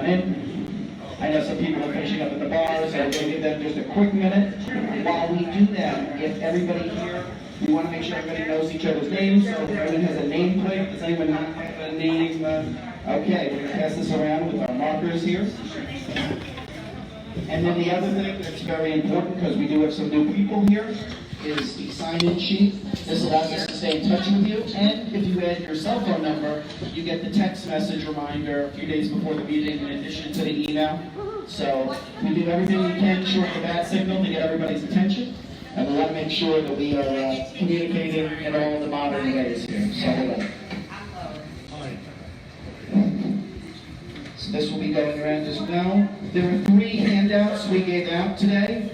in. I know some people are finishing up at the bar, so I'm going to give them just a quick minute. While we do that, if everybody here, we want to make sure everybody knows each other's names, so if everyone has a name plate, does anyone not have a name? Okay, we're going to pass this around with our markers here. And then the other thing that's very important, because we do have some new people here, is the sign-in sheet. This allows us to stay in touch with you, and if you add your cell phone number, you get the text message reminder a few days before the meeting in addition to the email. So we do everything we can short the bat signal to get everybody's attention, and we want to make sure that we are communicating in all the modern ways here. So this will be going around as well. There are 3 handouts we gave out today.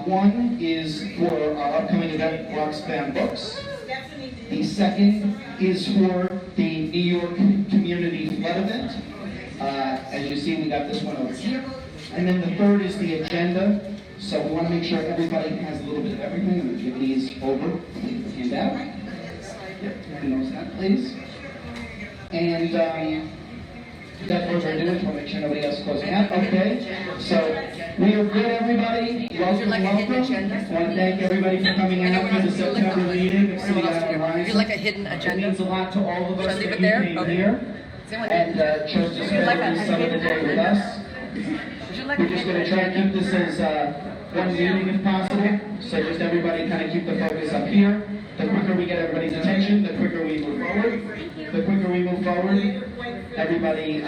One is for our upcoming event, Roxbound Books. The second is for the New York Community Flood event. As you see, we got this one over here. And then the third is the agenda. So we want to make sure everybody has a little bit of everything. I'm going to give these over the handout. Yep, everyone knows that, please. And without further ado, I want to make sure nobody else is closing out. Okay, so we are good, everybody. Welcome, welcome. I want to thank everybody for coming out for the September meeting of City on Horizon. Would you like a hidden agenda? It means a lot to all of us that you came okay. here and chose to spend some of the day with us. We're just going to try and keep this as one meeting if possible. So just everybody kind of keep the focus up here. The quicker we get everybody's attention, the quicker we move forward. The quicker we move forward, everybody,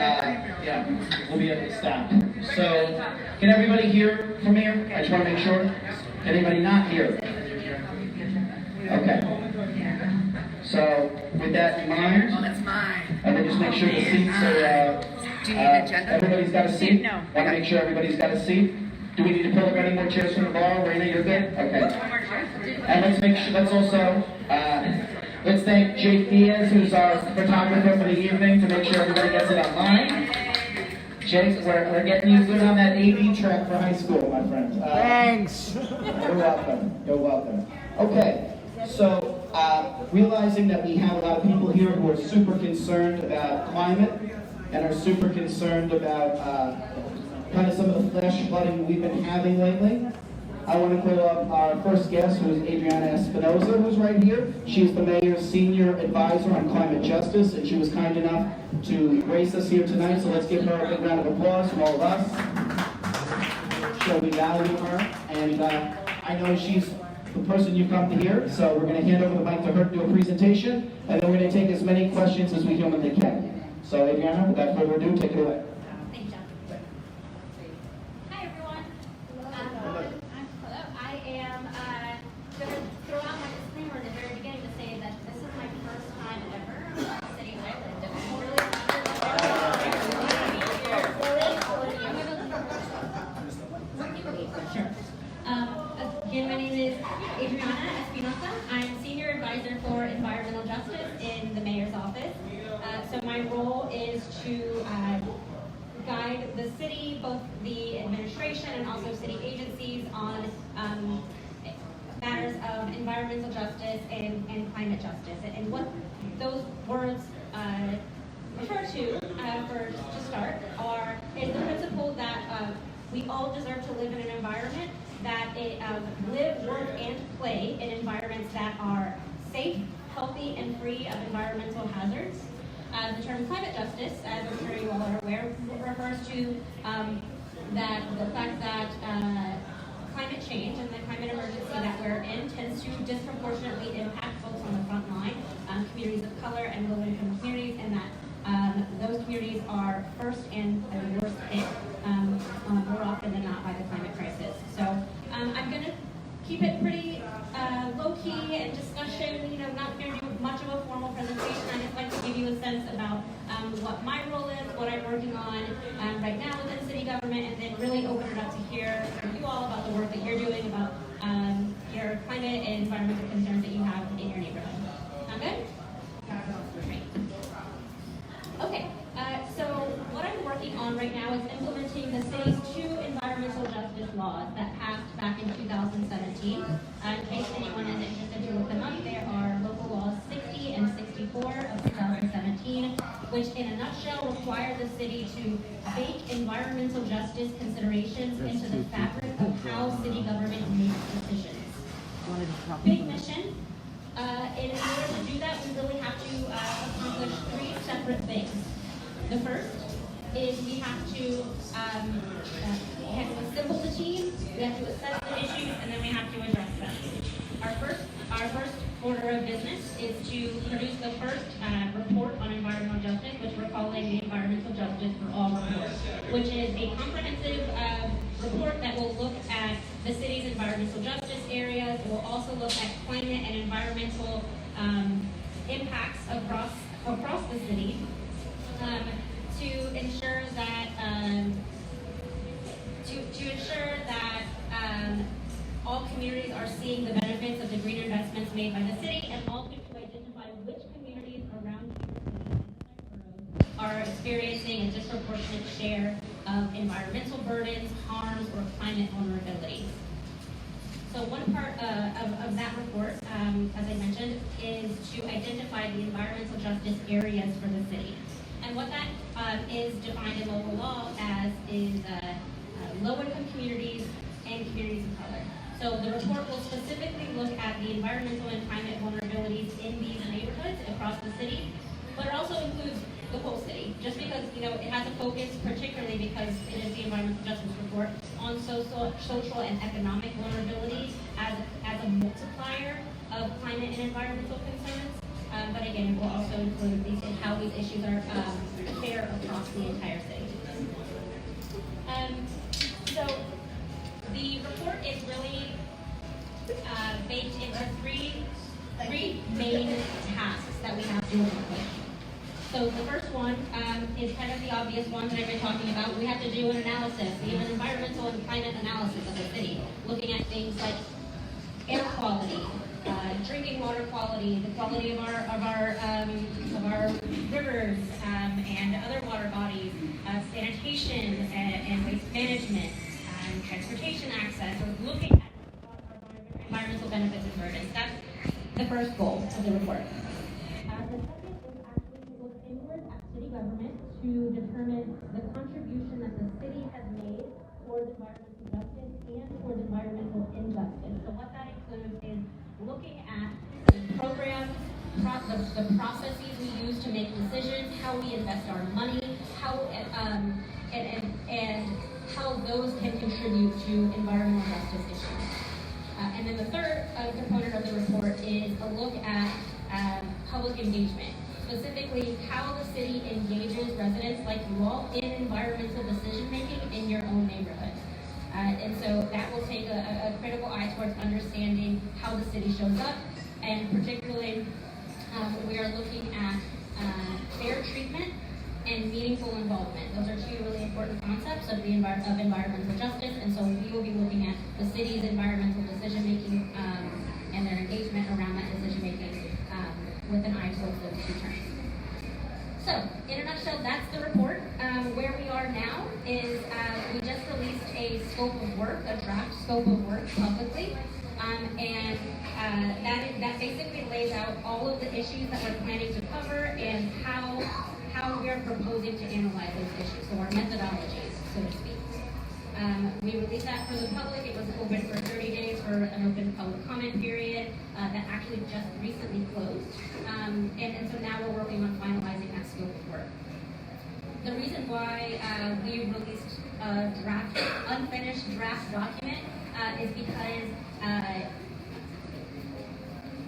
we'll be able to stop. So, can everybody hear from here? I just want to make sure. Anybody not here? Okay. So, with that in mind, that's mine. and then just make sure the seats are, do you need an agenda? Everybody's got a seat? No. Want to make sure everybody's got a seat? Do we need to pull up any more chairs from the bar? Raina, you're good? Okay. And let's make sure, let's also, let's thank Jake Diaz, who's our photographer for the evening, to make sure everybody gets it online. Jake, we're getting you good on that AV track for high school, my friend. Thanks. You're welcome. You're welcome. Okay, so realizing that we have a lot of people here who are super concerned about climate and are super concerned about kind of some of the flash flooding we've been having lately, I want to call up our first guest, who is Adriana Espinoza, who's right here. She's the mayor's senior advisor on climate justice, and she was kind enough to grace us here tonight, so let's give her a big round of applause from all of us. So we value her, and I know she's the person you come to hear, so we're going to hand over the mic to her to do a presentation, and then we're going to take as many questions as we humanly can. So Adriana, without further ado, take it away. Again, my name is Adriana Espinoza. I'm Senior Advisor for Environmental Justice in the Mayor's Office. So my role is to guide the city, both the administration and also city agencies on matters of environmental justice and climate justice. And what those words refer to, to start, is the principle that we all deserve to live in an environment that live, work, and play in environments that are safe, healthy, and free of environmental hazards. The term climate justice, as I'm sure you all are aware, refers to the fact that climate change and the climate emergency that we're in tends to disproportionately impact folks on the front line, communities of color and low-income communities, and that those communities are first and worst hit more often than not by the climate crisis. So I'm going to keep it pretty low-key and discussion, not going to do much of a formal presentation. I just like to give you a sense about what my role is, what I'm working on right now within city government, and then really open it up to hear from you all about the work that you're doing about your climate and environmental concerns that you have in your neighborhood. Sound good? Great. Okay, so what I'm working on right now is implementing the city's 2 environmental justice laws that passed back in 2017. In case anyone is interested to look them up, there are local laws 60 and 64 of 2017, which in a nutshell require the city to bake environmental justice considerations into the fabric of how city government makes decisions. Big mission. And in order to do that, we really have to accomplish three separate things. The first is we have to assemble the team, we have to assess the issues, and then we have to address them. Our first order of business is to produce the first report on environmental justice, which we're calling the Environmental Justice for All report, which is a comprehensive report that will look at the city's environmental justice areas. It will also look at climate and environmental impacts across the city to ensure that all communities are seeing the benefits of the green investments made by the city, and also to identify which communities around the are experiencing a disproportionate share of environmental burdens, harms, or climate vulnerabilities. So one part of that report, as I mentioned, is to identify the environmental justice areas for the city. And what that is defined in local law as is low-income communities and communities of color. So the report will specifically look at the environmental and climate vulnerabilities in these neighborhoods across the city, but it also includes the whole city. Just because it has a focus, particularly because it is the environmental justice report, on social and economic vulnerabilities as a multiplier of climate and environmental concerns. But again, it will also include how these issues are fair across the entire city. So the report is really baked into three main tasks that we have to accomplish. So the first one is kind of the obvious one that I've been talking about. We have to do an analysis, even environmental and climate analysis of the city, looking at things like air quality, drinking water quality, the quality of our rivers and other water bodies, sanitation and waste management, transportation access, or looking at our environmental benefits and burdens. That's the first goal of the report. The second is actually to look inward at city government to determine the contribution that the city has made towards environmental justice and towards environmental injustice. So what that includes is looking at the programs, the processes we use to make decisions, how we invest our money, and how those can contribute to environmental justice issues. And then the third component of the report is a look at public engagement, specifically how the city engages residents like you all in environmental decision making in your own neighborhood. And so that will take a critical eye towards understanding how the city shows up, and particularly we are looking at fair treatment and meaningful involvement. Those are two really important concepts of environmental justice, and so we will be looking at the city's environmental decision making and their engagement around that decision making with an eye towards those two terms. So, in a nutshell, that's the report. Where we are now is we just released a scope of work, a draft scope of work publicly, and that basically lays out all of the issues that we're planning to cover and how we are proposing to analyze those issues, so our methodologies, so to speak. We released that for the public. It was open for 30 days for an open public comment period that actually just recently closed. And so now we're working on finalizing that scope of work. The reason why we released a unfinished draft document is because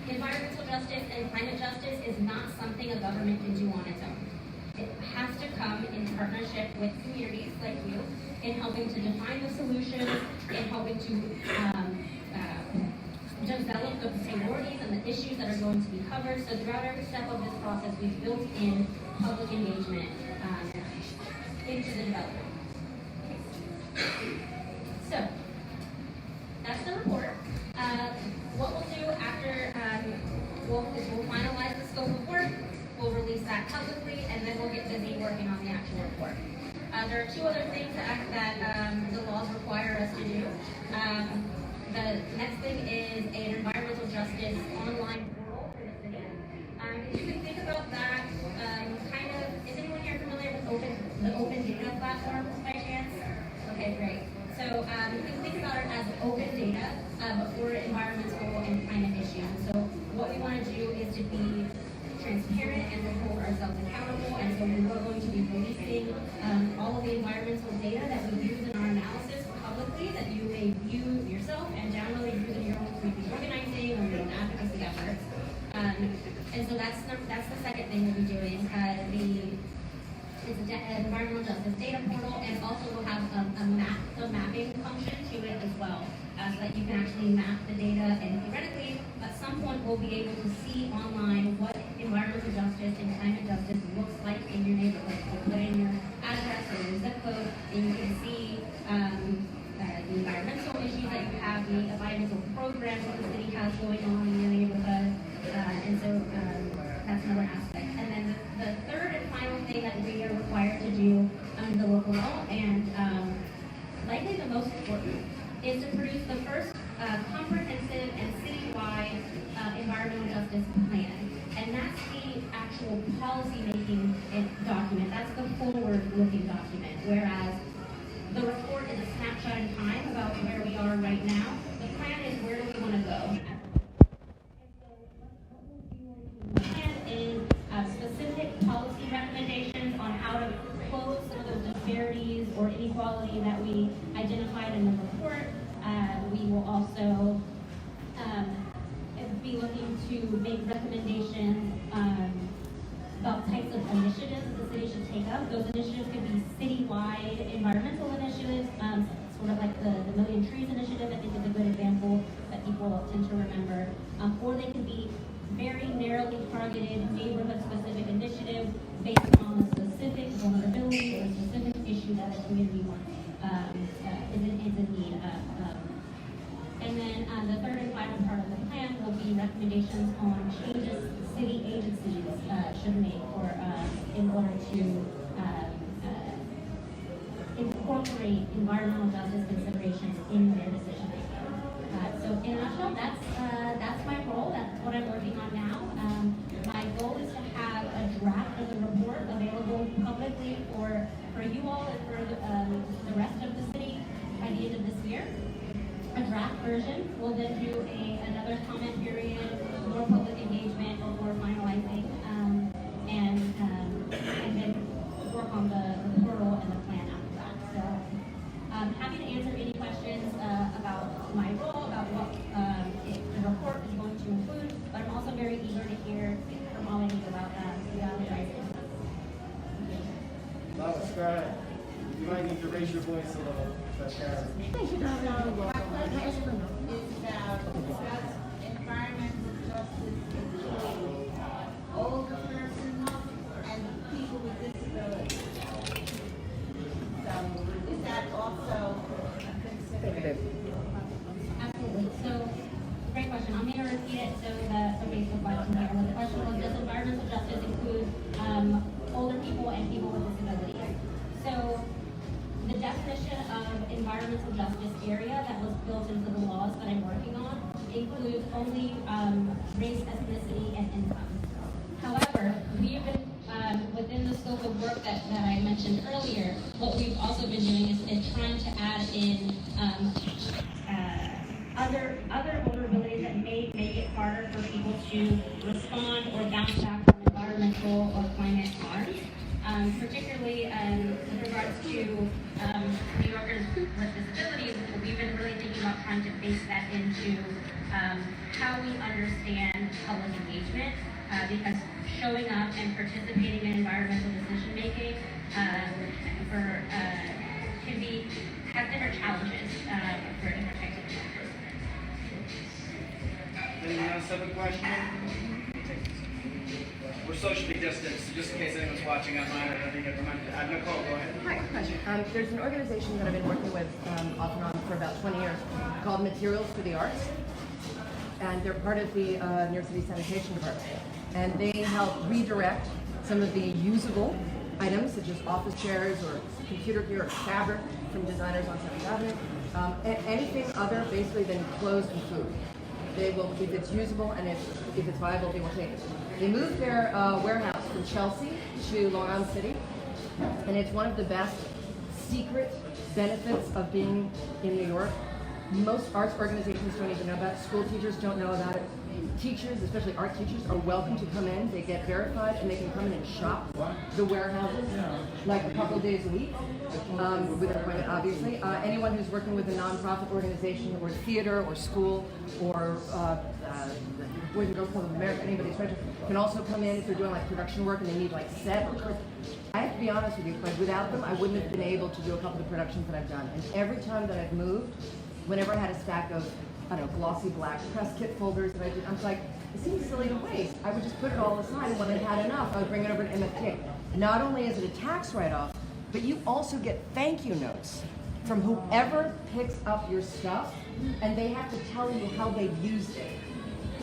environmental justice and climate justice is not something a government can do on its own. It has to come in partnership with communities like you in helping to define the solutions, in helping to develop the priorities and the issues that are going to be covered. So throughout every step of this process, we've built in public engagement into the development. So that's the report. What we'll do after we'll finalize the scope of work. We'll release that publicly, and then we'll get busy working on the actual report. There are two other things that the laws require us to do. The next thing is an environmental justice online portal for the city. If you can think about that, is anyone here familiar with the open data platform by So you can think about it as open data, but for environmental and climate issues. So what we want to do is to be transparent and to hold ourselves accountable. And so we are going to be releasing all of the environmental data that we use in our analysis publicly that you may view yourself and download and use in your own community organizing or your own advocacy efforts. And so that's the second thing we'll be doing. It's an environmental justice data portal, and also we'll have a mapping function to it as well, so that you can actually map the data, and theoretically, at some point, we'll be able to see online what environmental justice and climate justice looks like in your neighborhood. So put in your address or your zip code, and you can see the environmental issues that you have, the environmental programs that the city has going on in your neighborhood, and so that's another aspect. And then the third and final thing that we are required to do under the local law, and likely the most important, is to produce the first comprehensive and citywide environmental justice plan. And that's the actual policy-making document. That's the forward-looking document. Whereas the report is a snapshot in time about where we are right now. The plan is where do we want to go. Is specific policy recommendations on how to close some of those disparities or inequality that we identified in the report. We will also be looking to make recommendations about types of initiatives that the city should take up. Those initiatives could be citywide environmental initiatives, sort of like the Million Trees Initiative, I think is a good example that people tend to remember. Or they could be very narrowly targeted, neighborhood-specific initiatives based on a specific vulnerability or a specific issue that the community is in need of. And then the third and final part of the plan will be recommendations on changes city agencies should make in order to incorporate environmental justice considerations in their decision making. So in a nutshell, that's my role. That's what I'm working on now. My goal is to have a draft of the report available publicly for you all and for the rest of the city by the end of this year. A draft version. We'll then do another comment period, more public engagement before finalizing, and then work on the portal and the plan after that. So I'm happy to answer any questions about my role, about what the report is going to include, but I'm also very eager to hear from all of you about the advertising. You might need to raise your voice a little. Thank you, Governor. My question is about environmental justice include older persons and people with disabilities. So is that also a consideration? Absolutely. So, great question. I'm going to repeat it so that somebody's question here. The question was, does environmental justice include older people and people with disabilities? So, the definition of environmental justice area that was built into the laws that I'm working on includes only race, ethnicity, and income. However, we have been, within the scope of work that I mentioned earlier, what we've also been doing is trying to add in other vulnerabilities that may make it harder for people to respond or bounce back from environmental or climate harms. Particularly with regards to New Yorkers with disabilities, we've been really thinking about trying to base that into how we understand public engagement, because showing up and participating in environmental decision making has different challenges for different types of people. Anyone else have a question? We're socially distanced, just in case anyone's watching online or being reminded. Nicole, go ahead. Hi, question. There's an organization that I've been working with off and on for about 20 years called Materials for the Arts. And they're part of the New York City Sanitation Department. And they help redirect some of the usable items, such as office chairs or computer gear or fabric from designers on 7th Avenue, anything other basically than clothes and food. They will, if it's usable and if it's viable, they will take it. They moved their warehouse from Chelsea to Long Island City, and it's one of the best secret benefits of being in New York, most arts organizations don't even know about it. School teachers don't know about it. Teachers, especially art teachers, are welcome to come in. They get verified and they can come in and shop the warehouses like a couple of days a week with an appointment, obviously. Anyone who's working with a nonprofit organization or theater or school or Boys and Girls Club of America, anybody special, can also come in if they're doing like production work and they need like set or I have to be honest with you, but without them, I wouldn't have been able to do a couple of the productions that I've done. And every time that I've moved, whenever I had a stack of, I don't know, glossy black press kit folders that I did, I was like, it seems silly to waste. I would just put it all aside, and when I had enough, I would bring it over to MFK. Not only is it a tax write-off, but you also get thank you notes from whoever picks up your stuff, and they have to tell you how they've used it.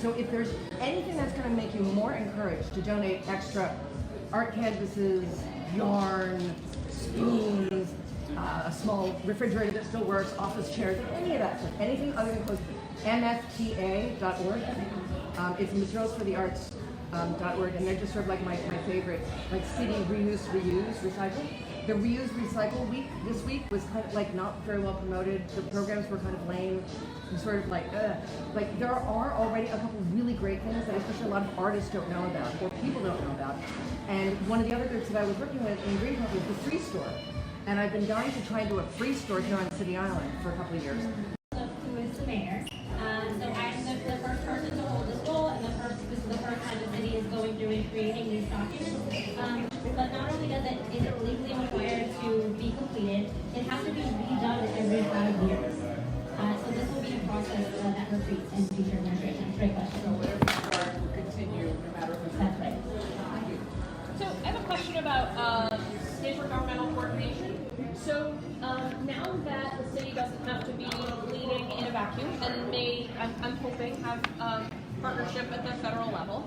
So if there's anything that's going to make you more encouraged to donate extra art canvases, yarn, spoons, a small refrigerator that still works, office chairs, any of that stuff, anything other than clothes, mfta.org. It's materialsforthearts.org, and they're just sort of like my favorite, like city reuse, recycle. The reuse, recycle week this week was kind of like not very well promoted. The programs were kind of lame. And sort of like, like there are already a couple really great things that especially a lot of artists don't know about or people don't know about. And one of the other groups that I was working with in Greenpoint was the Free Store. And I've been dying to try and do a free store here on City Island for a couple of years. Who is the mayor? So I'm the first person to hold this role, and this is the first time the city is going through and creating these documents. But not only is it legally required to be completed, it has to be redone every 5 years. So this will be a process that repeats in future administrations. Great question. So whatever you start will continue no matter who's. That's right. Thank you. So I have a question about intergovernmental coordination. So now that the city doesn't have to be leading in a vacuum and may, I'm hoping, have partnership at the federal level,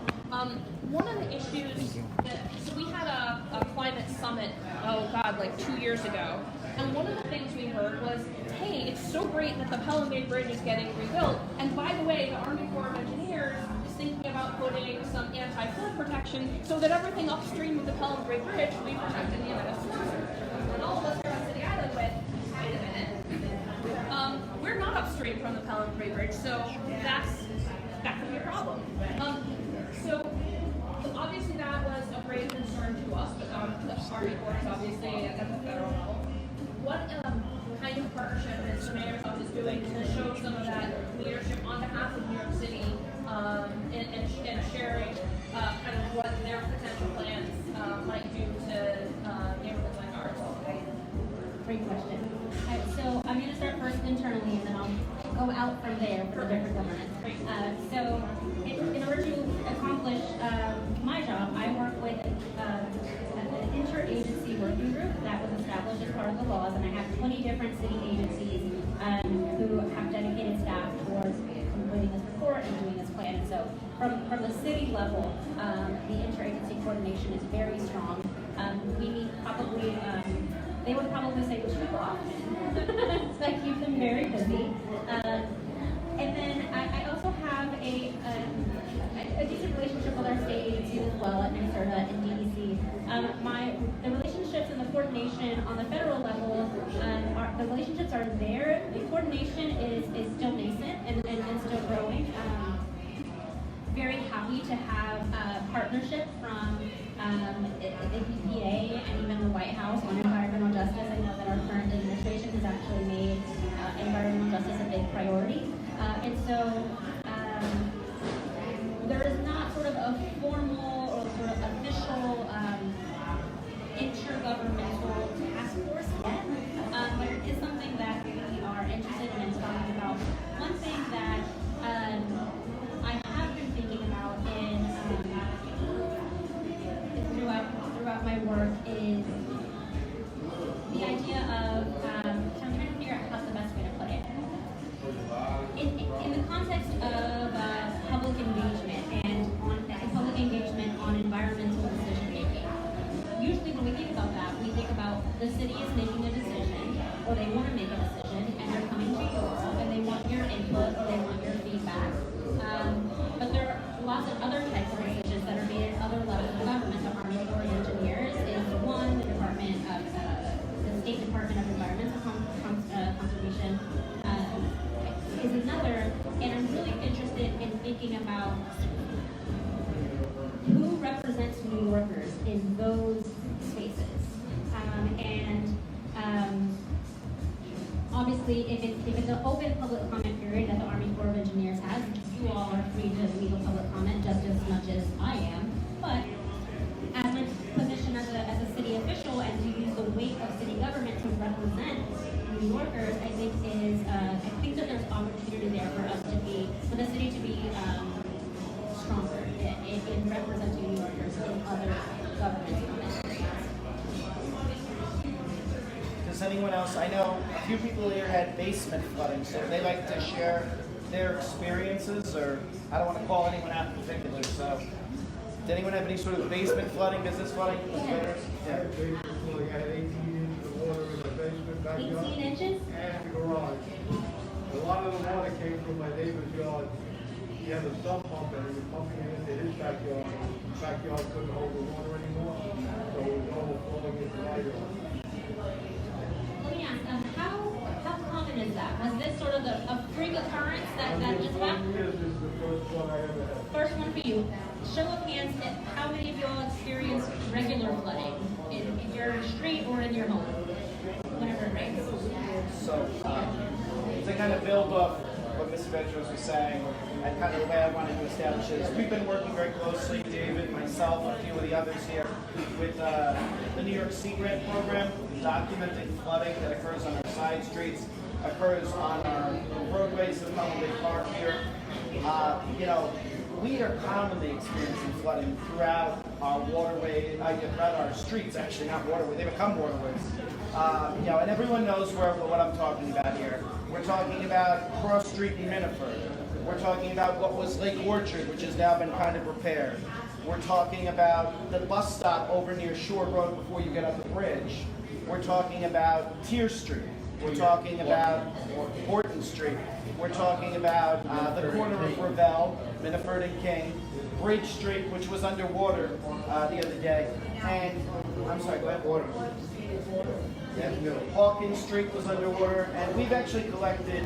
one of the issues that, so we had a climate summit, oh God, like 2 years ago, and one of the things we heard was, hey, it's so great that the Pelham Bay Bridge is getting rebuilt, and by the way, the Army Corps of Engineers is thinking about putting some anti-flood protection so that everything upstream of the Pelham Bay Bridge will be protected in the event of storm. And all of us here on City Island went, wait a minute, we're not upstream from the Pelham Bay Bridge, so that could be a problem. So obviously that was a great concern to us, but the Army Corps is obviously at the federal level. What kind of partnership is the mayor's office doing to show some of that leadership on behalf of New York City and sharing kind of what their potential plans might do to neighborhoods like ours? Great question. So I'm going to start first internally, and then I'll go out from there for the different governments. So in order to accomplish my job, I work with an interagency working group that was established as part of the laws, and I have 20 different city agencies who have dedicated staff towards completing this report and doing this plan. And so from the city level, the interagency coordination is very strong. We meet probably, they would probably say 2 often. So I keep them very busy. And then I also have a decent relationship with our state agencies as well at NYSERDA and DEC. The relationships and the coordination on the federal level, the relationships are there. The coordination is still nascent and still growing. Very happy to have partnership from the EPA and even the White House on environmental justice. I know that our current administration has actually made environmental justice a big priority. And so there is not sort of a formal or sort of official intergovernmental task force yet, but it is something that we are interested in talking about. One thing that I have been thinking about throughout my work is the idea of, I'm trying to figure out how's the best way to put it. In the context of public engagement and public engagement on environmental decision making, usually when we think about that, we think about the city is making a decision, or they want to make a decision, and they're coming to you, and they want your input, or they want your feedback. But there are lots of other types of decisions that are made at other levels of government. The Army Corps of Engineers is one, the State Department Department of Environmental Conservation is another, and I'm really interested in thinking about who represents New Yorkers in those spaces. Obviously, if it's an open public comment period that the Army Corps of Engineers has, you all are free to legal public comment just as much as I am. But as my position as a city official and to use the weight of city government to represent New Yorkers, I think that there's opportunity there for the city to be stronger in representing New Yorkers in other government comment areas. Does anyone else? I know a few people here had basement flooding, so they like to share their experiences, or I don't want to call anyone out in particular. So, did anyone have any sort of basement flooding, business flooding? Yeah. I had basement flooding. I had 18 inches of water in the basement backyard. 18 inches? And the garage. A lot of the water came from my neighbor's yard. He had a sump pump and he was pumping it into his backyard. His backyard couldn't hold the water anymore, so it was overflowing into my yard. Let me ask, how common is that? Was this sort of a freak occurrence that just happened? This is the first one I ever had. First one for you. Show of hands, how many of you all experienced regular flooding in your street or in your home whenever it rains? So, to kind of build off what Mr. Bedros was saying, and kind of the way I wanted to establish it is we've been working very closely, David, myself, and a few of the others here, with the New York Sea Grant program, documenting flooding that occurs on our side streets, occurs on our roadways of Holiday Park here. We are commonly experiencing flooding throughout our waterway, throughout our streets, actually, not waterways, they become waterways. And everyone knows what I'm talking about here. We're talking about Cross Street in Miniford. We're talking about what was Lake Orchard, which has now been kind of repaired. We're talking about the bus stop over near Shore Road before you get up the bridge. We're talking about Tier Street. We're talking about Horton Street. We're talking about the corner of Ravel, Miniford and King, Bridge Street, which was underwater the other day, and I'm sorry, go ahead. Water. Hawkins Street was underwater, and we've actually collected,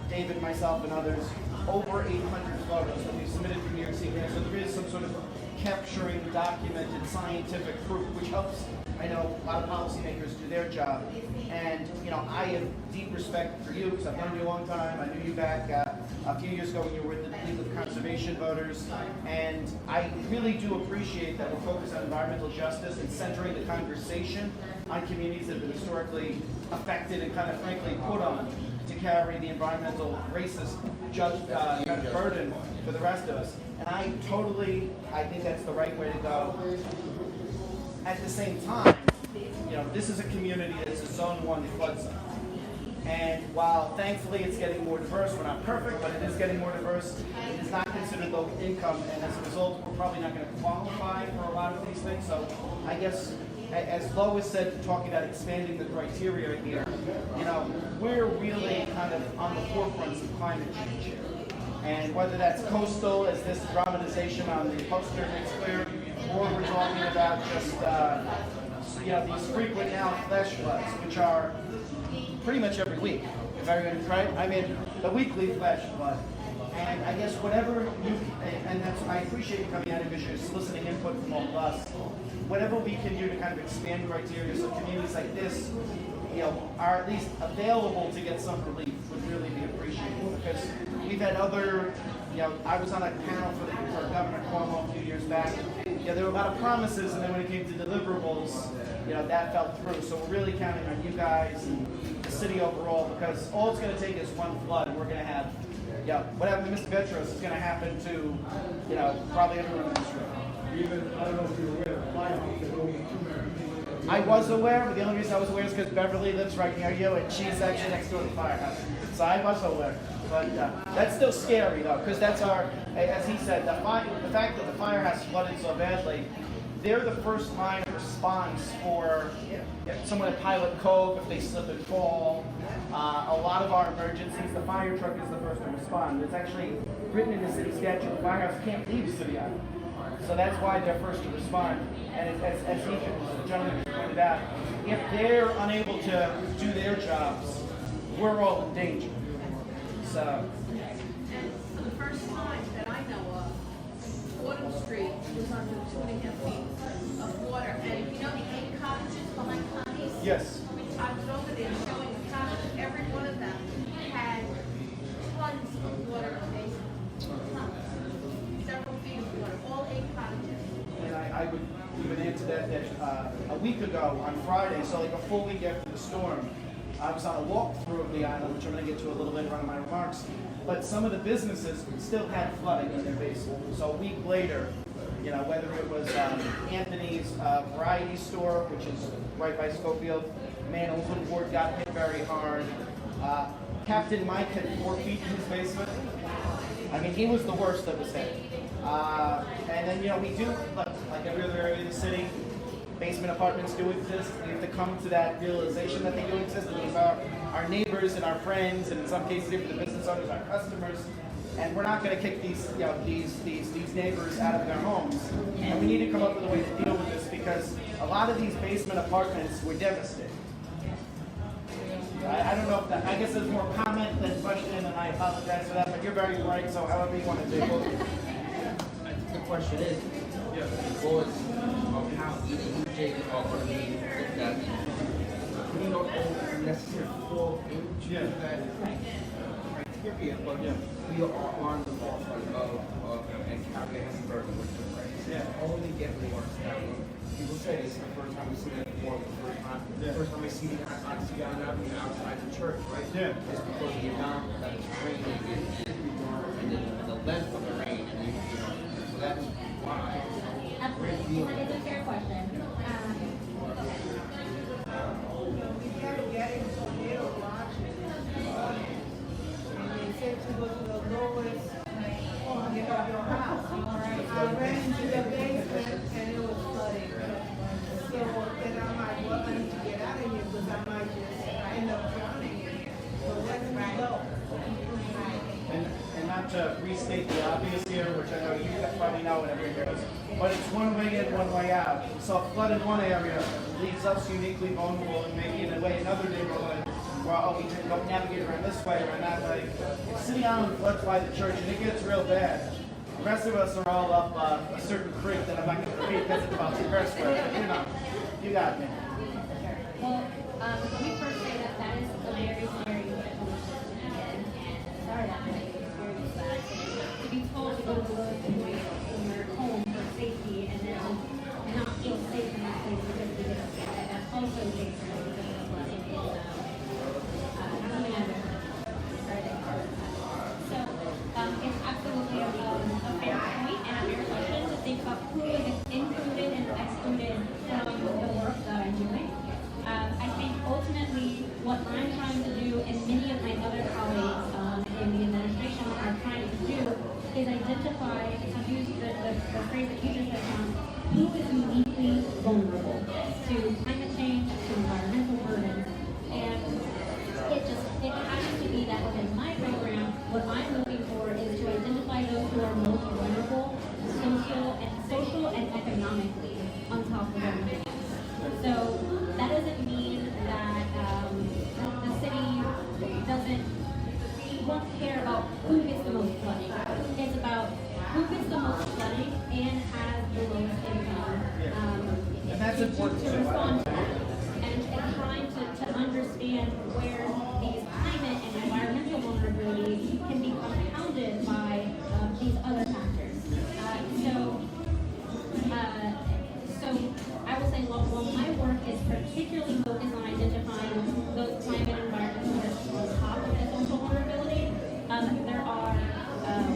David, myself, and others, over 800 photos that we've submitted to New York City. So there is some sort of capturing documented scientific proof, which helps, I know, a lot of policymakers do their job. And, I have deep respect for you, because I've known you a long time. I knew you back a few years ago when you were with the League of Conservation Voters. And I really do appreciate that we're focused on environmental justice and centering the conversation on communities that have been historically affected and kind of frankly put on to carry the environmental racist kind of burden for the rest of us. And I think that's the right way to go. At the same time, this is a community that's a Zone 1 flood zone. And while thankfully it's getting more diverse, we're not perfect, but it is getting more diverse, it is not considered low income, and as a result, we're probably not going to qualify for a lot of these things. So I guess, as Lois said, talking about expanding the criteria here, we're really kind of on the forefront of climate change here. And whether that's coastal, as this dramatization on the poster makes clear, or we're talking about just these frequent now flash floods, which are pretty much every week, if everyone's right. I mean, the weekly flash flood. And I guess whatever I appreciate you coming out because you're soliciting input from all of us. Whatever we can do to kind of expand criteria so communities like this, are at least available to get some relief would really be appreciated. Because we've had other, I was on a panel for Governor Cuomo a few years back. There were a lot of promises, and then when it came to deliverables, that fell through. So we're really counting on you guys and the city overall, because all it's going to take is one flood, and we're going to have, what happened to Mr. Petros is going to happen to, probably everyone in this room. Even, I don't know if you're aware, the firehouse is over 2 million. I was aware, but the only reason I was aware is because Beverly lives right near you, and she's actually next door to the firehouse. So I was aware. But that's still scary, though, because that's as he said, the fact that the firehouse flooded so badly, they're the first line of response for someone at Pilot Cove if they slip and fall. A lot of our emergencies, the fire truck is the first to respond. It's actually written in the city statute, the firehouse can't leave City Island. So that's why they're first to respond. And as he, the gentleman pointed out, if they're unable to do their jobs, we're all in danger. So. And for the first time that I know of, Autumn Street was under 2.5 feet of water. And you know the 8 cottages behind Connie's? Yes. I was over there showing the cottages. Every one of them had tons of water in the basement. Tons. Several feet of water. All 8 cottages. And I would even add to that a week ago on Friday, so like a full week after the storm, I was on a walk through the island, which I'm going to get to a little later on in my remarks. But some of the businesses still had flooding in their basement. So a week later, you know, whether it was Anthony's Variety Store, which is right by Schofield, man, a wood board got hit very hard. Captain Mike had 4 feet in his basement. I mean, he was the worst that was hit. And then, you know, we do, like every other area of the city, basement apartments do exist. We have to come to that realization that they do exist. These are our neighbors and our friends, and in some cases, even the business owners, our customers. And we're not going to kick these, you know, these neighbors out of their homes. And we need to come up with a way to deal with this because a lot of these basement apartments were devastated. I don't know if that, I guess there's more comment than question, and I apologize for that, but you're very bright, so however you want to do it. I think the question is, because of how each DJ are going to be looked at, we don't necessarily fall into that criteria, but we are on the forefront of and carry a burden with the right. Only get worse now. People say this is the first time we see that before, the first time I see it, I see it outside the church, right? Yeah. It's because of the amount that it's raining and the length of the rain, and so that's why. Absolutely. It's a fair question. Getting tornado watches. They said to go to the lowest point of your house. I ran into the basement and it was flooding. So then I'm like, well, I need to get out of here because I might just end up drowning in here. So let's go. And not to restate the obvious here, which I know you probably know in every area, but it's one way in, one way out. So a flood in one area leaves us uniquely vulnerable, and maybe in a way another neighborhood where we can go navigate around this way or that way. City Island floods by the church, and it gets real bad. The rest of us are all up a certain creek that I'm not going to repeat because it's about to curse word. But, you know, you got me. Well, let me first say that that is a very scary situation to be in. And sorry that makes you experience that. To be told to go to the woods when you're home for safety and then not feel safe in that place because we get that's also dangerous because of the flooding is coming out of so it's absolutely a fair point and a fair question to think about who is included and excluded from the work that I'm doing. I think ultimately what I'm trying to do and many of my other colleagues in the administration are trying to do is identify, to use the phrase that you just said, Tom, who is uniquely vulnerable to climate change, to environmental burdens, and it has to be that within my program, what I'm looking for is to identify those who are most vulnerable, social and economically on top of everything else. So that doesn't mean that the city won't care about who gets the most flooding. It's about who gets the most flooding and has the lowest income. And that's important to too. respond to that. And trying to understand where these climate and environmental vulnerabilities can be compounded by these other factors. So I will say, while my work is particularly focused on identifying those climate and environmental risks on top of the social vulnerability, there are,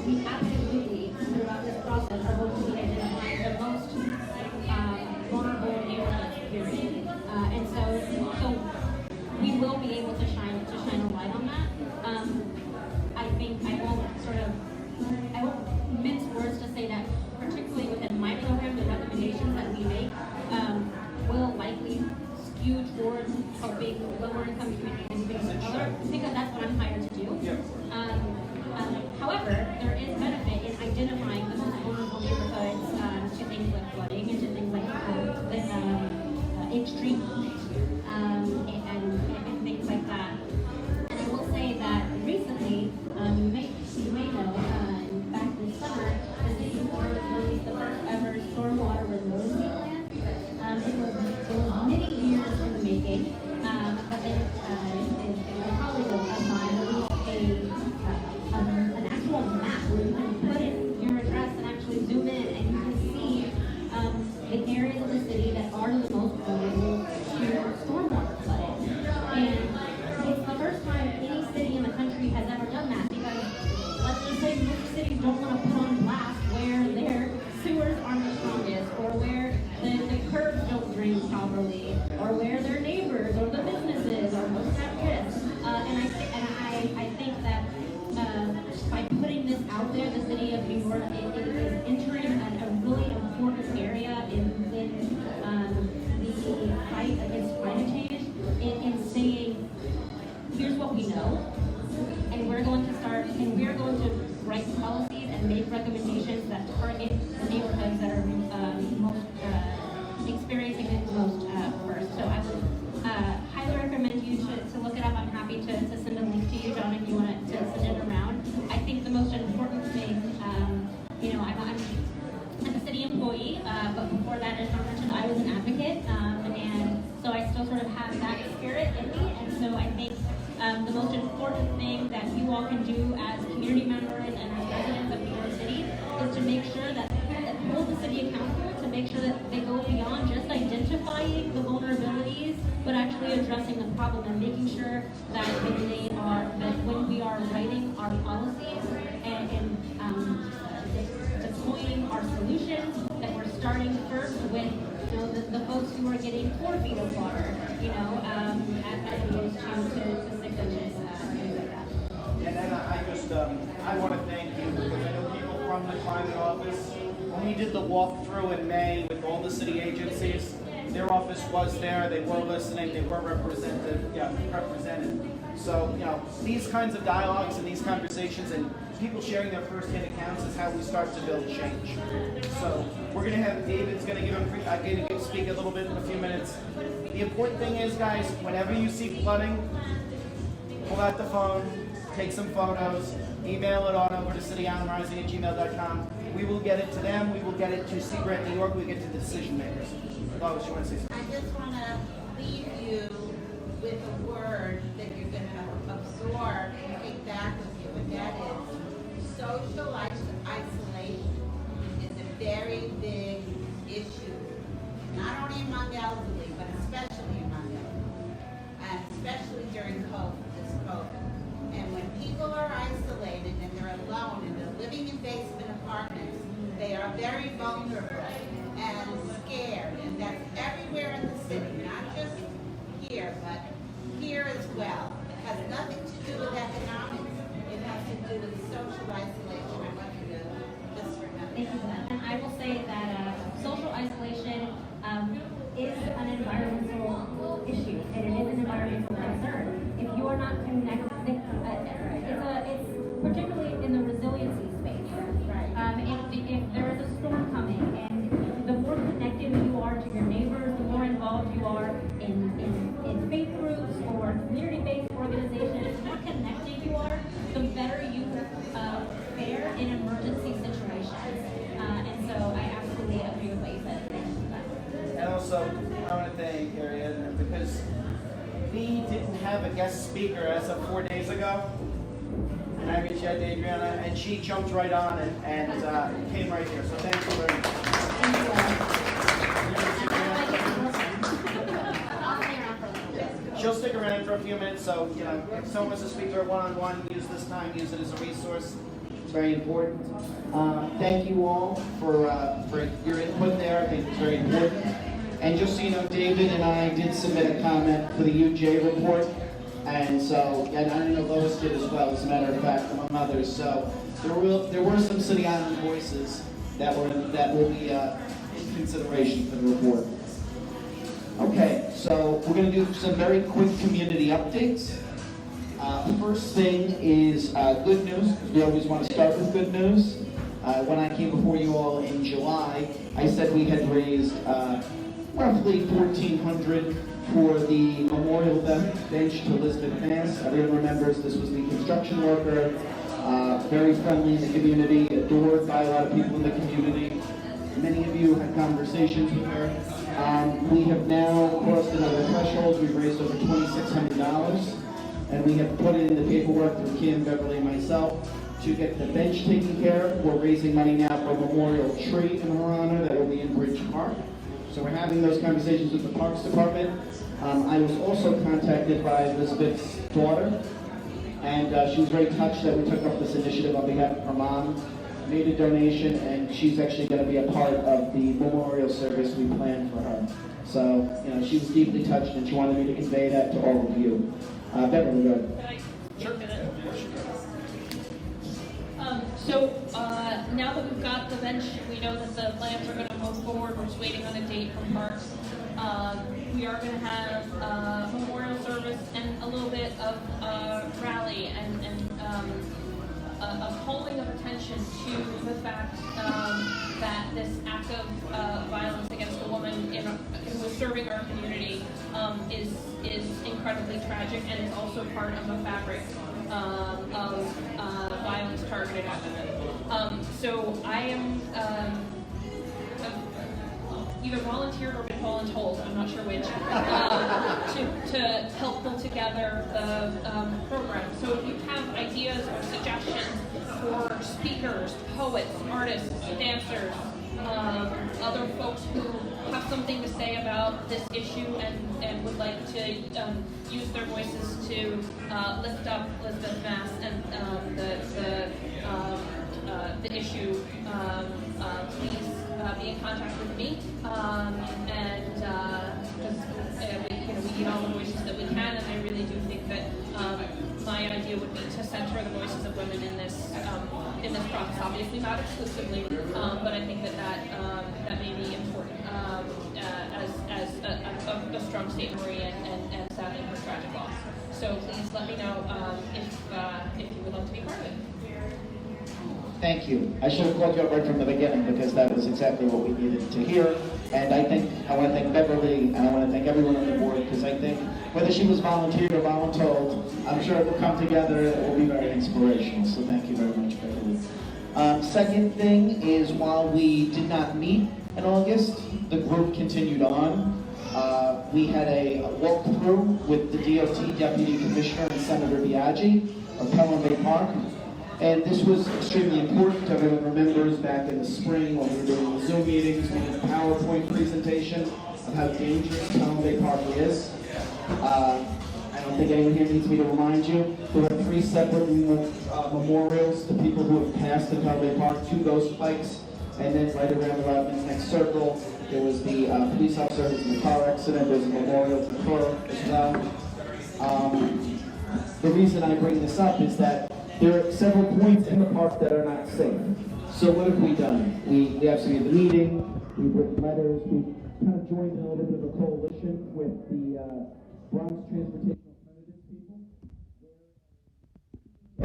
we absolutely, throughout this process, are going to be identifying the most vulnerable neighborhoods, period. And so we will be able to shine a light on that. I think I won't mince words to say that, particularly within my program, the recommendations that we make will likely skew towards here's what we know, and we're going to write policies and make recommendations that target the neighborhoods that are most experiencing it most first. So I would highly recommend you to look it up. I'm happy to send a link to you, John, if you want to send it around. I think the most important thing, I'm a city employee, but before that, as John mentioned, I was an advocate, and so I still sort of have that spirit in me, and so I think the most important thing that you all can do as community members and as residents of New York City is to make sure that hold the city accountable, to make sure that they go beyond just identifying the vulnerabilities, but actually addressing the problem and making sure that when we are writing our policies and deploying our solutions, that we're starting first with the folks who are getting 4 feet of water, as opposed to 6 inches, things like that. And then I want to thank you, because I know people from the climate office, when we did the walkthrough in May with all the city agencies, their office was there, they were listening, they were represented. So, these kinds of dialogues and these conversations and people sharing their first-hand accounts is how we start to build change. So, we're going to have David's going to speak a little bit in a few minutes. The important thing is, guys, whenever you see flooding, pull out the phone, take some photos, email it on over to cityislandrising@gmail.com. We will get it to them. We will get it to Seagrant, New York. We get to the decision makers. Lois, you want to say something? I just want to leave you with a word that you're going to absorb and take back with you, and that is social isolation is a very big issue, not only among elderly, but especially among elderly, and especially during this COVID. And when people are isolated and they're alone and they're living in basement apartments, they are very vulnerable and scared, and that's everywhere in the city, not just here, but here as well. It has nothing to do with economics. It has to do with social isolation. I want you to just remember. Thank you for that. And I will say that social isolation is an environmental issue, and it is an environmental concern. If you are not connected, it's particularly in the resiliency space. Right. If there is a storm coming, and the more connected you are to your neighbors, the more involved you are in faith groups or community-based organizations, the more connected you are, the better you fare in emergency situations. And so I absolutely agree with what you said. And also, I want to thank Adriana, because we didn't have a guest speaker as of 4 days ago. And I reached out to Adriana, and she jumped right on and came right here. So thank you very much. Thank you all. She'll stick around for a few minutes, so if someone wants to speak to her one-on-one, use this time, use it as a resource. It's very important. Thank you all for your input there. I think it's very important. And just so you know, David and I did submit a comment for the UJ report. And I know Lois did as well, as a matter of fact, among others. So there were some City Island voices that will be in consideration for the report. Okay, so we're going to do some very quick community updates. First thing is good news, because we always want to start with good news. When I came before you all in July, I said we had raised roughly $1,400 for the memorial bench to Elizabeth Nance. Everyone remembers this was the construction worker, very friendly in the community, adored by a lot of people in the community. Many of you had conversations with her. We have now crossed another threshold. We've raised over $2,600, and we have put in the paperwork through Kim, Beverly, and myself to get the bench taken care of. We're raising money now for a memorial tree in her honor that will be in Bridge Park. So we're having those conversations with the Parks Department. I was also contacted by Elizabeth's daughter, and she was very touched that we took up this initiative on behalf of her mom, made a donation, and she's actually going to be a part of the memorial service we planned for her. So, she was deeply touched, and she wanted me to convey that to all of you. Beverly, go ahead. Sure. So now that we've got the bench, we know that the plans are going to move forward. We're just waiting on a date from Parks. We are going to have a memorial service and a little bit of rally and a calling of attention to the fact that this act of violence against a woman who is serving our community is incredibly tragic, and is also part of a fabric of violence targeted at women. So I am either volunteered or been voluntold, I'm not sure which, to help pull together the program. So if you have ideas or suggestions for speakers, poets, artists, dancers, other folks who have something to say about this issue and would like to use their voices to lift up Elizabeth Mass and the issue, please be in contact with me. We need all the voices that we can, and I really do think that my idea would be to center the voices of women in this process. Obviously, not exclusively, but I think that may be important as a strong state memory and sadly her tragic loss. So please let me know if you would love to be part of it. Thank you. I should have called you up right from the beginning, because that was exactly what we needed to hear. And I want to thank Beverly, and I want to thank everyone on the board, because I think whether she was volunteered or voluntold, I'm sure it will come together. It will be very inspirational. So thank you very much, Beverly. Second thing is, while we did not meet in August, the group continued on. We had a walkthrough with the DOT Deputy Commissioner and Senator Biaggi of Pelham Bay Park. And this was extremely important. Everyone remembers back in the spring when we were doing the Zoom meetings, we did a PowerPoint presentation of how dangerous Pelham Bay Park is. I don't think anyone here needs me to remind you. There were 3 separate memorials to people who have passed in Pelham Bay Park, 2 ghost bikes, and then right around the next circle, there was the police officer who was in the car accident. There's a memorial to her as well. The reason I bring this up is that there are several points in the park that are not safe. So what have we done? We actually had the meeting, we've written letters, we kind of joined in a little bit of a coalition with the Bronx Transportation Alternatives people,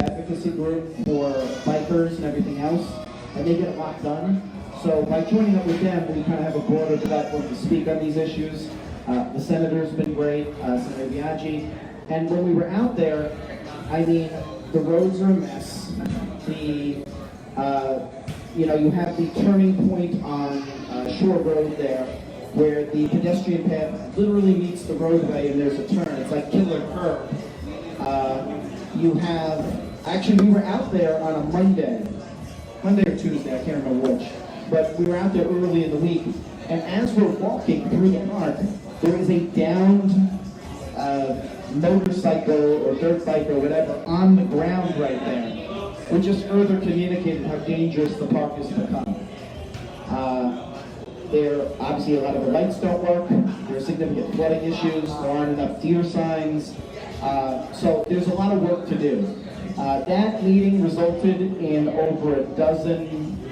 advocacy group for bikers and everything else, and they get a lot done. So by joining up with them, we kind of have a broader platform to speak on these issues. The senator's been great, Senator Biaggi, and when we were out there, I mean, the roads are a mess. You have the turning point on Shore Road there, where the pedestrian path literally meets the roadway and there's a turn. It's like killer curb. We were out there on a Monday or Tuesday, I can't remember which, but we were out there early in the week, and as we're walking through the park, there is a downed motorcycle or dirt bike or whatever on the ground right there, which just further communicated how dangerous the park has become. Obviously a lot of the lights don't work, there are significant flooding issues, there aren't enough deer signs, so there's a lot of work to do. That meeting resulted in over a dozen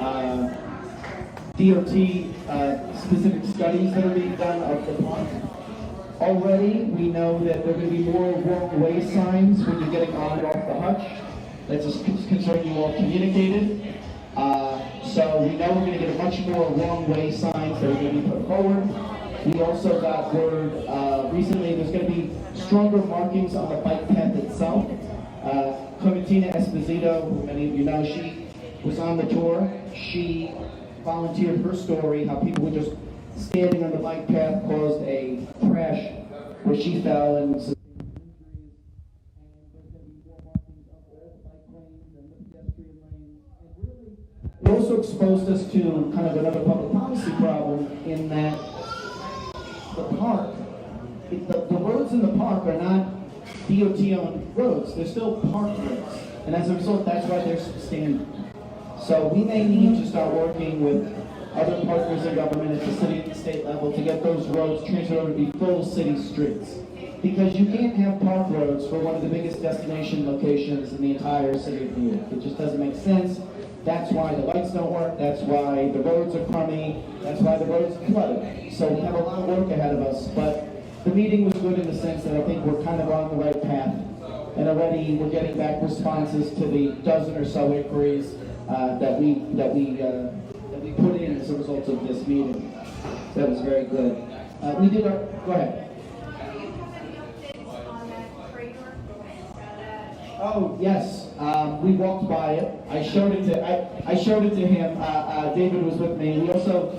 DOT specific studies that are being done of the park. Already, we know that there are going to be more wrong way signs when you're getting on off the hutch. That's a concern you all communicated. So we know we're going to get much more wrong way signs that are going to be put forward. We also got word recently there's going to be stronger markings on the bike path itself. Clementina Esposito, who many of you know, she was on the tour. She volunteered her story, how people were just standing on the bike path caused a crash where she fell and sustained injuries. And there's going to be more markings of all the bike lanes and the pedestrian lanes. And really, it also exposed us to kind of another public policy problem in that the park, the roads in the park are not DOT-owned roads. They're still park roads. And as a result, that's why they're substandard. So we may need to start working with other partners in government at the city and state level to get those roads transferred over to be full city streets. Because you can't have park roads for one of the biggest destination locations in the entire city of New York. It just doesn't make sense. That's why the lights don't work, that's why the roads are crummy, that's why the roads are flooded. So we have a lot of work ahead of us, but the meeting was good in the sense that I think we're kind of on the right path. And already we're getting back responses to the dozen or so inquiries that we put in as a result of this meeting. So that was very good. We did our, go ahead. Oh, yes, we walked by it. I showed it to him. David was with me. We also,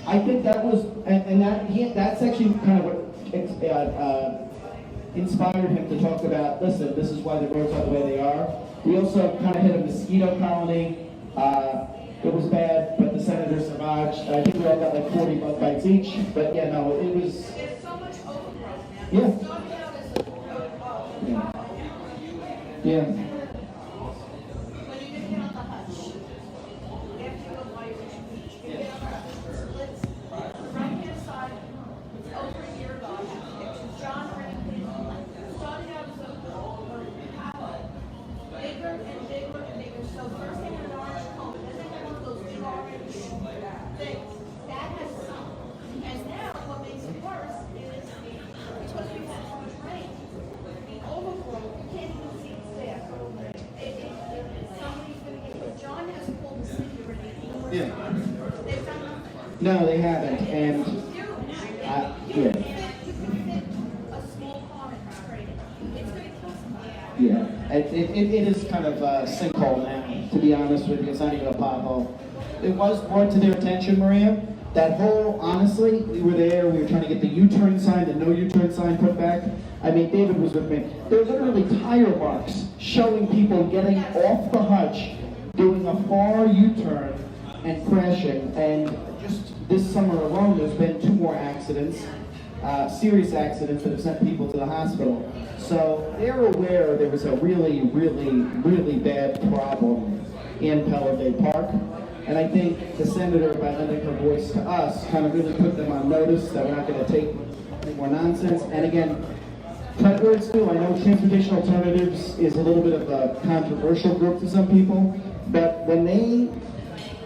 I think that was, that's actually kind of what inspired him to talk about, listen, this is why the roads are the way they are. We also kind of hit a mosquito colony. It was bad, but the senator survived. I think we all got like 40 bug bites each. But yeah, no, it was. There's so much overgrowth now. Yeah. Starting out as a Yeah. Yeah. when you get on the hutch, after you apply your beach, you get on the hutch, splits, the right-hand side, it's over a year ago, I have pictures, John Rankin, starting out as a pallet, bigger and bigger and bigger, so first they had an orange cone, then they had one of those big orange things, that has sunk, and now what makes it worse is, because we've had so much rain, the overgrowth, you can't even see it's there. Somebody's gonna get, but John has pulled the city already. Yeah. They've done nothing. No, they haven't. And You yeah. can fit a small car and straight it. It's gonna kill somebody. Yeah, it is kind of a sinkhole now, to be honest with you. It's not even a pothole. It was brought to their attention, Maria. That whole, honestly, we were there, we were trying to get the U-turn sign, the no U-turn sign put back. I mean, David was with me. There were literally tire marks showing people getting off the hutch, doing a far U-turn and crashing. And just this summer alone, there's been 2 more accidents, serious accidents that have sent people to the hospital. So they're aware there was a really, really, really bad problem in Pella Bay Park. And I think the senator, by lending her voice to us, kind of really put them on notice that we're not going to take any more nonsense. And again, credit where it's due. I know Transportation Alternatives is a little bit of a controversial group to some people, but when they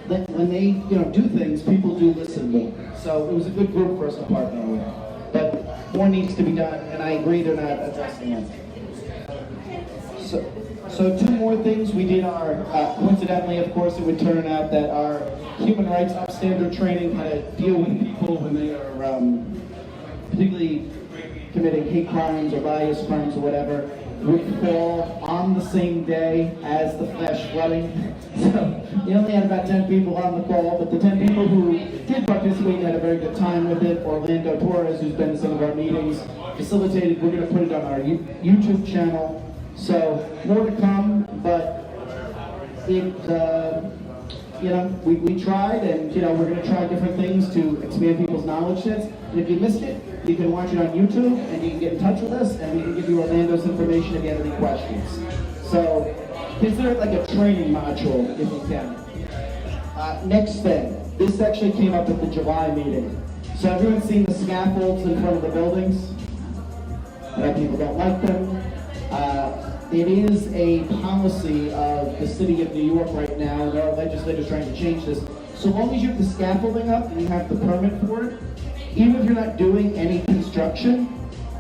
do things, people do listen more. So it was a good group for us to partner with. But more needs to be done, and I agree they're not addressing it. So 2 more things. We did our, coincidentally, of course, it would turn out that our human rights upstander training, how to deal with people when they are particularly committing hate crimes or bias crimes or whatever, would fall on the same day as the flash flooding. So we only had about 10 people on the call, but the 10 people who did participate had a very good time with it. Orlando Torres, who's been to some of our meetings, facilitated. We're going to put it on our YouTube channel. So more to come, but it, we tried, and we're going to try different things to expand people's knowledge sets. And if you missed it, you can watch it on YouTube, and you can get in touch with us, and we can give you Orlando's information if you have any questions. So consider it like a training module, if you can. Next thing, this actually came up at the July meeting. So everyone's seen the scaffolds in front of the buildings? A lot of people don't like them. It is a policy of the city of New York right now, and our legislators trying to change this. So long as you have the scaffolding up and you have the permit for it, even if you're not doing any construction,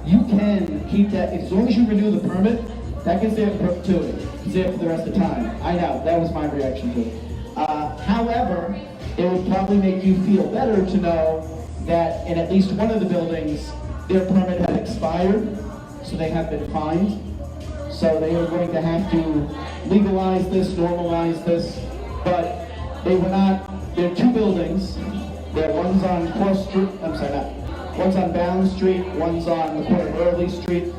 you can keep that. As long as you renew the permit, that can stay up for perpetuity. It can stay up for the rest of the time. I know, that was my reaction to it. However, it would probably make you feel better to know that in at least one of the buildings, their permit had expired, so they have been fined. So they are going to have to legalize this, normalize this, but they were not. There are 2 buildings. One's on Cross Street. I'm sorry, one's on Bound Street. One's on the corner of Early Street.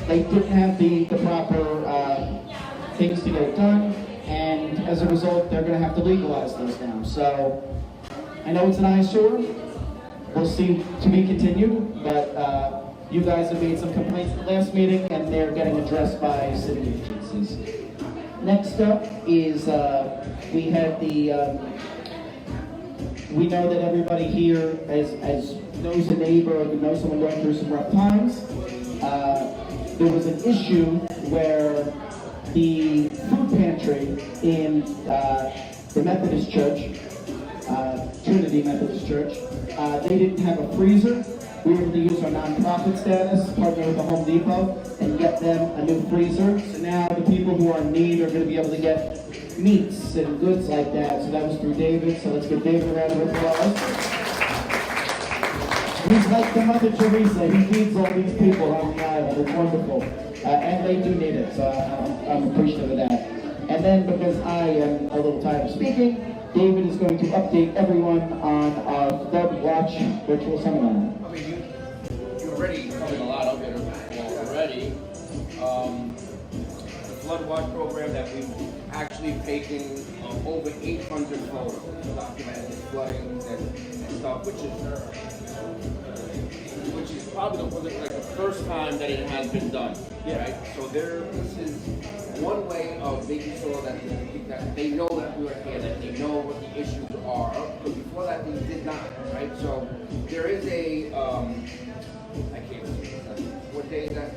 They didn't have the proper things to get it done, and as a result, they're going to have to legalize those now. So I know it's an eyesore. We'll see, to be continued, but you guys have made some complaints at the last meeting, and they're getting addressed by city agencies. Next up is we had the. We know that everybody here as knows a neighbor or knows someone going through some rough times. There was an issue where the food pantry in the Methodist Church, Trinity Methodist Church, they didn't have a freezer. We were able to use our nonprofit status, partner with the Home Depot, and get them a new freezer. So now the people who are in need are going to be able to get meats and goods like that. So that was through David. So let's give David a round of applause. He's like the Mother Teresa. He feeds all these people on the island. It's wonderful. And they do need it, so I'm appreciative of that. And then, because I am a little tired of speaking, David is going to update everyone on our Flood Watch virtual seminar. I mean, you already covered a lot of it already. The Flood Watch program that we've actually taken over 800 photos documenting the flooding and stuff, which is probably like the first time that it has been done. Yeah. Right? So this is one way of making sure that they know that we are here, that they know what the issues are. But before that, they did not. Right? So there is a I can't see what day is that?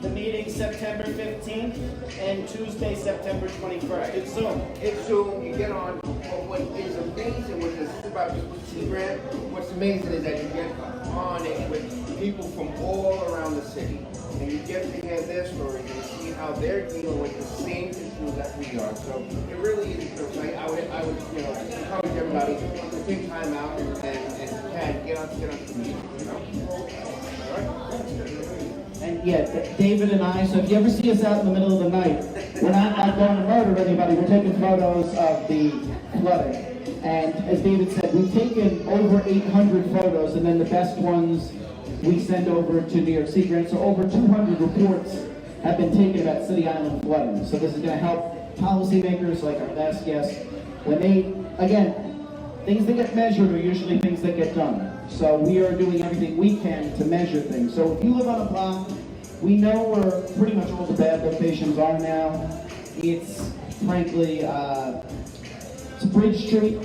The meeting September 15th and Tuesday, September 21st. It's Zoom. It's Zoom. You get on. But what is amazing with this about this grant, what's amazing is that you get on it with people from all around the city, and you get to hear their stories and see how they're dealing with the same issues that we are. So it really is. I would encourage everybody to take time out and get on the meeting. All right. And yeah, David and I, so if you ever see us out in the middle of the night, we're not going to murder anybody, we're taking photos of the flooding. And as David said, we've taken over 800 photos, and then the best ones we send over to New York City Grant. So over 200 reports have been taken about City Island flooding. So this is going to help policymakers like our last guest. When they, again, things that get measured are usually things that get done. So we are doing everything we can to measure things. So if you live on a block, we know where pretty much all the bad locations are now. It's frankly, it's Bridge Street,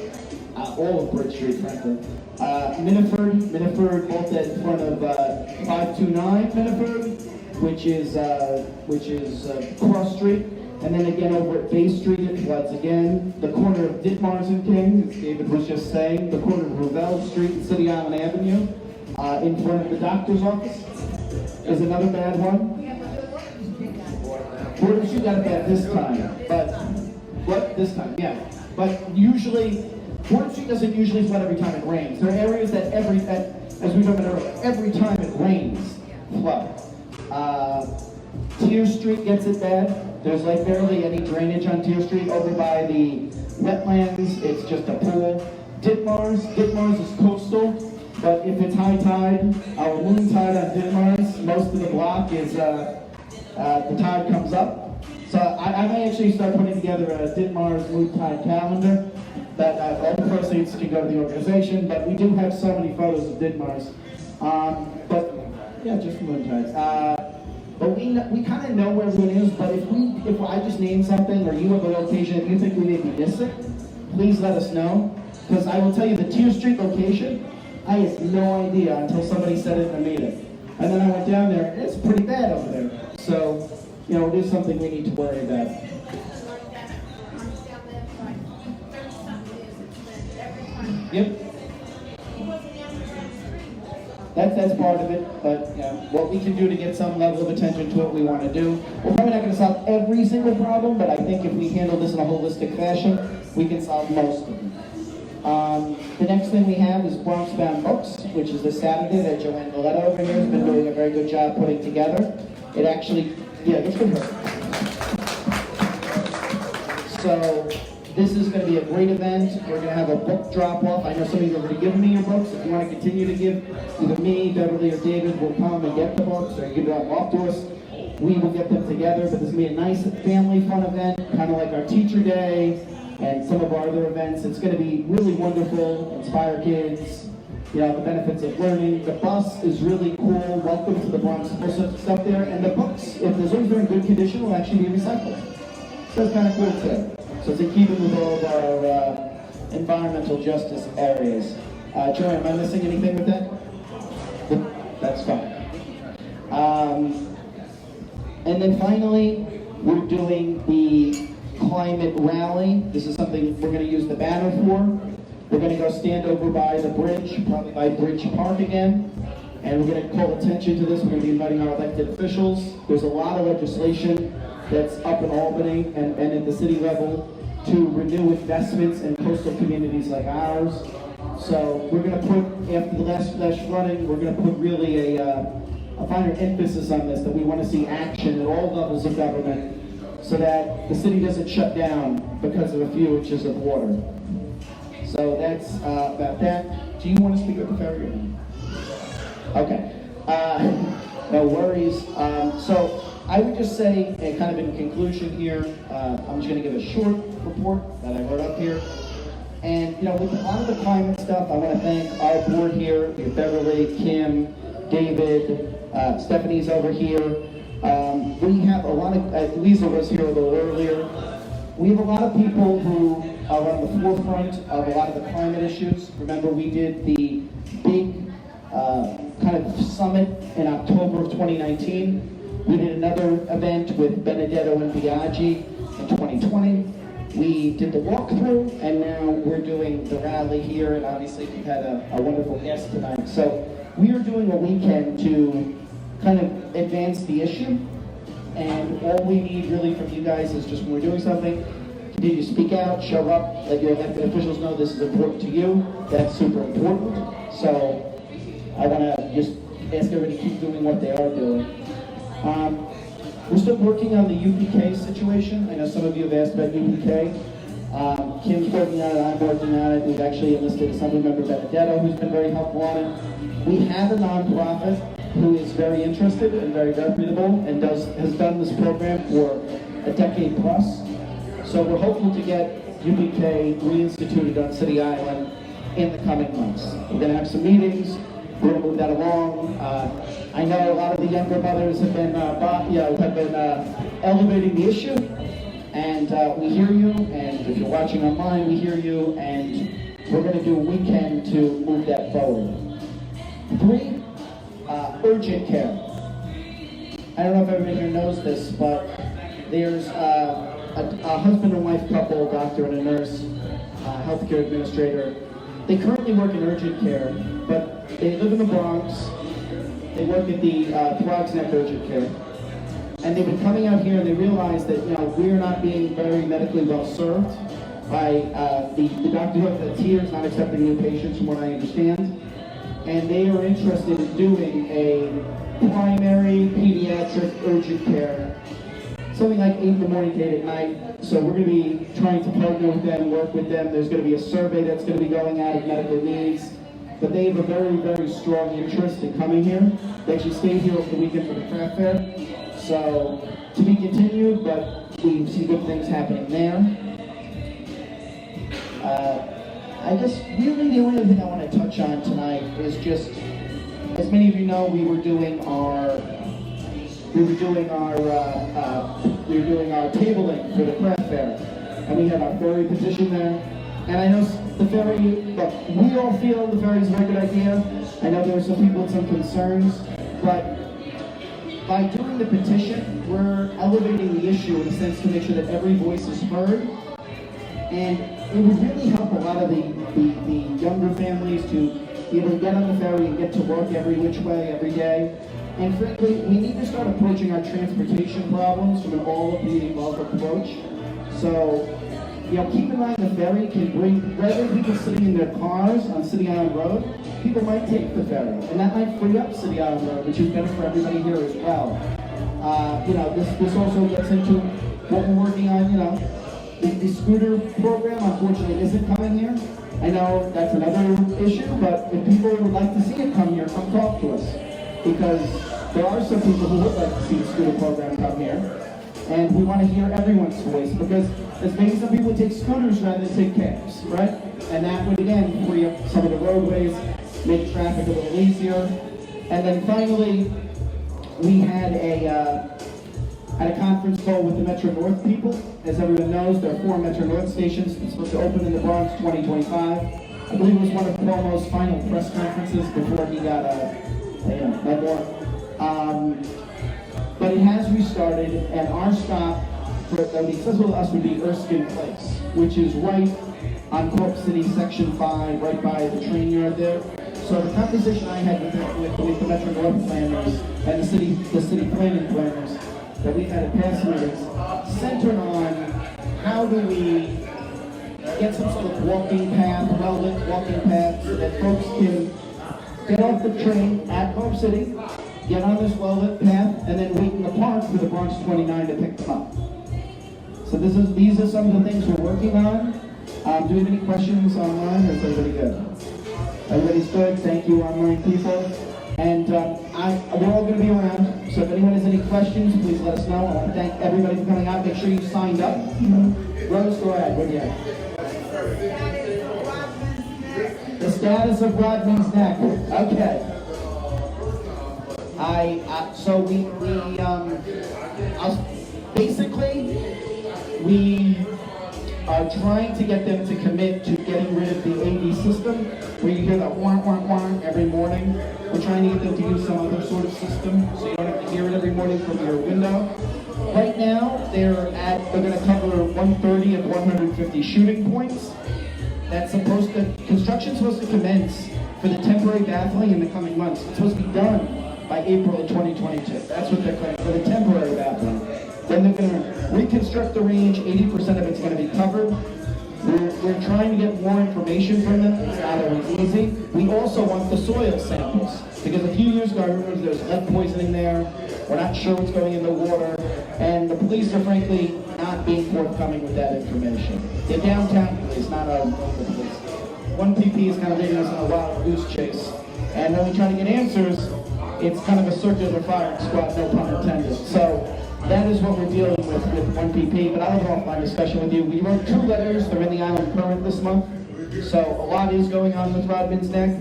all of Bridge Street, frankly. Miniford, both in front of 529 Miniford, which is Cross Street. And then again over at Bay Street, it floods again. The corner of Ditmars and King, as David was just saying, the corner of Revelle Street and City Island Avenue, in front of the doctor's office, is another bad one. Border Street got it bad this time, but what this time? Yeah, but usually Border Street doesn't usually flood every time it rains. There are areas that as we talked about earlier, every time it rains, flood. Tier Street gets it bad. There's like barely any drainage on Tier Street. Over by the wetlands, it's just a pool. Ditmars is coastal, but if it's high tide, our moon tide on Ditmars, most of the block is, the tide comes up. So I may actually start putting together a Ditmars moon tide calendar that all the proceeds can go to the organization, but we do have so many photos of Ditmars. But yeah, just moon tides. But we kind of know where everyone is, but if I just name something, or you have a location that you think we may be missing, please let us know. Because I will tell you, the Tier Street location, I had no idea until somebody said it in a meeting. And then I went down there, and it's pretty bad over there. So, it is something we need to worry about. Yep. That's part of it, but what we can do to get some level of attention to what we want to do. We're probably not going to solve every single problem, but I think if we handle this in a holistic fashion, we can solve most of them. The next thing we have is Bronx Bound Books, which is this Saturday that Joanne Valletta over here has been doing a very good job putting together. It actually, let's go her. So, this is going to be a great event. We're going to have a book drop-off. I know some of you have already given me your books. If you want to continue to give, either me, Beverly, or David will come and get the books, or give them off to us. We will get them together, but this will be a nice family fun event, kind of like our Teacher Day and some of our other events. It's going to be really wonderful, inspire kids, the benefits of learning. The bus is really cool. Welcome to the Bronx stuff there. And the books, if as long as they're in good condition, will actually be recycled. So it's kind of cool too. So it's in keeping with all of our environmental justice areas. Joy, am I missing anything with that? That's fine. And then finally, we're doing the climate rally. This is something we're going to use the banner for. We're going to go stand over by the bridge, probably by Bridge Park again, and we're going to call attention to this. We're going to be inviting our elected officials. There's a lot of legislation that's up in Albany and at the city level to renew investments in coastal communities like ours. So we're going to put, after the last flash flooding, we're going to put really a finer emphasis on this, that we want to see action at all levels of government so that the city doesn't shut down because of a few inches of water. So that's about that. Do you want to speak at the ferry or no? Okay. No worries. So I would just say, kind of in conclusion here, I'm just going to give a short report that I wrote up here. And, you know, with a lot of the climate stuff, I want to thank our board here, Beverly, Kim, David, Stephanie's over here. We have a lot of, Lisa was here a little earlier. We have a lot of people who are on the forefront of a lot of the climate issues. Remember, we did the big kind of summit in October of 2019. We did another event with Benedetto and Biaggi in 2020. We did the walkthrough, and now we're doing the rally here, and obviously we've had a wonderful guest tonight. So we are doing a weekend to kind of advance the issue, and all we need really from you guys is just when we're doing something, continue to speak out, show up, let your elected officials know this is important to you. That's super important. So I want to just ask everybody to keep doing what they are doing. We're still working on the UPK situation. I know some of you have asked about UPK. Kim's working on it, I'm working on it. We've actually enlisted Assemblymember Benedetto, who's been very helpful on it. We have a nonprofit who is very interested and very reputable and has done this program for a decade plus. So we're hopeful to get UPK reinstituted on City Island in the coming months. We're going to have some meetings. We're going to move that along. I know a lot of the younger mothers have been elevating the issue, and we hear you. And if you're watching online, we hear you. And we're going to do a weekend to move that forward. 3, urgent care. I don't know if everybody here knows this, but there's a husband and wife couple, a doctor and a nurse, healthcare administrator. They currently work in urgent care, but they live in the Bronx. They work at the Throgs Neck Urgent Care. And they've been coming out here and they realize that, you know, we're not being very medically well served by the doctor that's here is not accepting new patients from what I understand. And they are interested in doing a primary pediatric urgent care, something like 8 in the morning to 8 at night. So we're going to be trying to partner with them, work with them. There's going to be a survey that's going to be going out of medical needs. But they have a very, very strong interest in coming here. They actually stayed here over the weekend for the craft fair. So, to be continued, but we see good things happening there. I guess really the only thing I want to touch on tonight is just, as many of you know, we were doing our tabling for the craft fair, and we had our ferry position there. And I know the ferry, look, we all feel the ferry is a very good idea. I know there were some people with some concerns, but by doing the petition, we're elevating the issue in a sense to make sure that every voice is heard. And it would really help a lot of the younger families to be able to get on the ferry and get to work every which way, every day. And frankly, we need to start approaching our transportation problems from an all-of-the-above approach. So, you know, keep in mind the ferry can bring, rather than people sitting in their cars on City Island Road, people might take the ferry, and that might free up City Island Road, which is better for everybody here as well. You know, this also gets into what we're working on, you know. The scooter program, unfortunately, isn't coming here. I know that's another issue, but if people would like to see it come here, come talk to us. Because there are some people who would like to see the scooter program come here. And we want to hear everyone's voice, because there's maybe some people who take scooters rather than take cabs, right? And that would, again, free up some of the roadways, make traffic a little easier. And then finally, we had a conference call with the Metro North people. As everyone knows, there are 4 Metro North stations. It's supposed to open in the Bronx 2025. I believe it was one of Cuomo's final press conferences before he got no more. but it has restarted, and our stop for the accessible to us would be Erskine Place, which is right on Corp City Section 5, right by the train yard there. So the conversation I had with the Metro North planners and the city planning planners that we had at past meetings centered on how do we get some sort of walking path, well-lit walking path, so that folks can get off the train at Corp City, get on this well-lit path, and then wait in the park for the Bronx 29 to pick them up. So these are some of the things we're working on. Do we have any questions online, or is everybody good? Everybody's good. Thank you, online people. And we're all going to be around, so if anyone has any questions, please let us know. I want to thank everybody for coming out. Make sure you signed up. Rose, go ahead. What do you have? The status of Rodman's neck. Okay. We are trying to get them to commit to getting rid of the AV system, where you hear that wah, wah, wah every morning. We're trying to get them to use some other sort of system, so you don't have to hear it every morning from your window. Right now, they're going to cover 130 of 150 shooting points. Construction's supposed to commence for the temporary baffling in the coming months. It's supposed to be done by April of 2022. That's what they're claiming, for the temporary baffling. Then they're going to reconstruct the range. 80% of it's going to be covered. We're trying to get more information from them. It's not always easy. We also want the soil samples, because a few years ago, I remember there was lead poisoning there. We're not sure what's going in the water, and the police are frankly not being forthcoming with that information. The downtown police, not our local police. One PP is kind of leading us on a wild goose chase, and when we try to get answers, it's kind of a circular firing squad, no pun intended. So that is what we're dealing with 1PP, but I'll have an offline discussion with you. We wrote 2 letters. They're in the Island Current this month, so a lot is going on with Rodman's neck,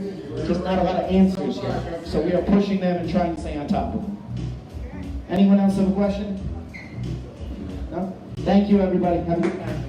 just not a lot of answers yet. So we are pushing them and trying to stay on top of them. Anyone else have a question? No? Thank you, everybody. Have a good night.